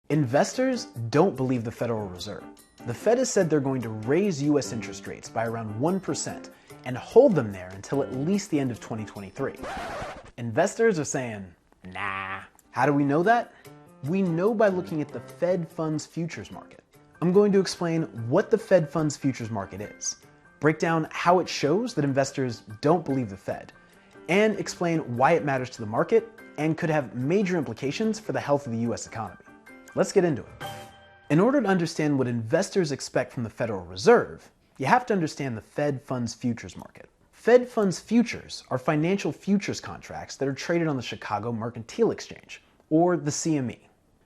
Investors don't believe the Federal Reserve. The Fed has said they're going to raise US interest rates by around 1% and hold them there until at least the end of 2023. Investors are saying, nah. How do we know that? We know by looking at the Fed Funds Futures Market. I'm going to explain what the Fed Funds Futures Market is, break down how it shows that investors don't believe the Fed, and explain why it matters to the market and could have major implications for the health of the US economy. Let's get into it. In order to understand what investors expect from the Federal Reserve, you have to understand the Fed Funds Futures Market. Fed Funds Futures are financial futures contracts that are traded on the Chicago Mercantile Exchange, or the CME.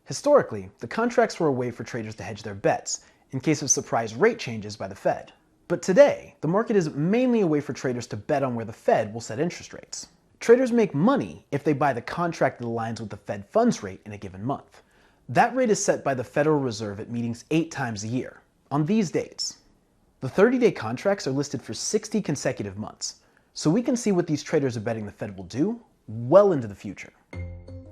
Historically, the contracts were a way for traders to hedge their bets in case of surprise rate changes by the Fed. But today, the market is mainly a way for traders to bet on where the Fed will set interest rates. Traders make money if they buy the contract that aligns with the Fed funds rate in a given month. That rate is set by the Federal Reserve at meetings 8 times a year, on these dates. The 30-day contracts are listed for 60 consecutive months, so we can see what these traders are betting the Fed will do well into the future.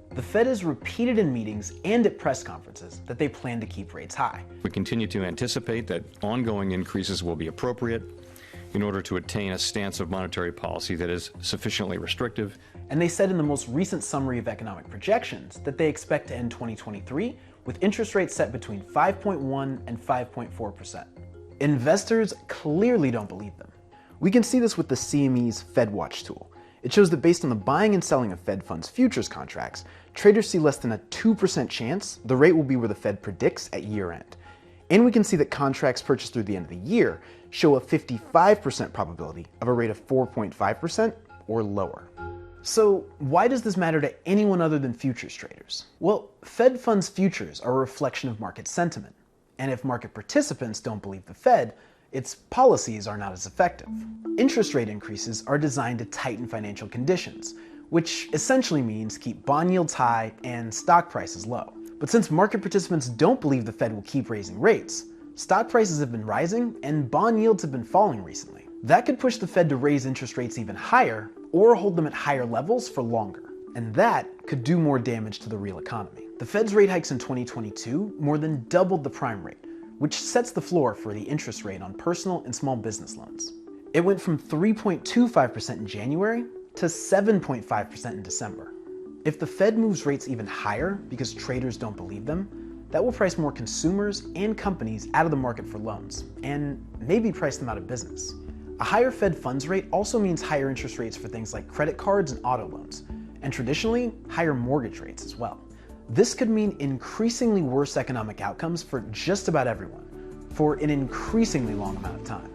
The Fed has repeated in meetings and at press conferences that they plan to keep rates high. We continue to anticipate that ongoing increases will be appropriate in order to attain a stance of monetary policy that is sufficiently restrictive. And they said in the most recent summary of economic projections that they expect to end 2023 with interest rates set between 5.1 and 5.4%. Investors clearly don't believe them. We can see this with the CME's FedWatch tool. It shows that based on the buying and selling of Fed funds futures contracts, traders see less than a 2% chance the rate will be where the Fed predicts at year end. And we can see that contracts purchased through the end of the year show a 55% probability of a rate of 4.5% or lower. So why does this matter to anyone other than futures traders? Well, Fed funds futures are a reflection of market sentiment. And if market participants don't believe the Fed, its policies are not as effective. Interest rate increases are designed to tighten financial conditions, which essentially means keep bond yields high and stock prices low. But since market participants don't believe the Fed will keep raising rates, stock prices have been rising and bond yields have been falling recently. That could push the Fed to raise interest rates even higher or hold them at higher levels for longer. And that could do more damage to the real economy. The Fed's rate hikes in 2022 more than doubled the prime rate, which sets the floor for the interest rate on personal and small business loans. It went from 3.25% in January to 7.5% in December. If the Fed moves rates even higher because traders don't believe them, that will price more consumers and companies out of the market for loans, and maybe price them out of business. A higher Fed funds rate also means higher interest rates for things like credit cards and auto loans, and traditionally, higher mortgage rates as well. This could mean increasingly worse economic outcomes for just about everyone, for an increasingly long amount of time.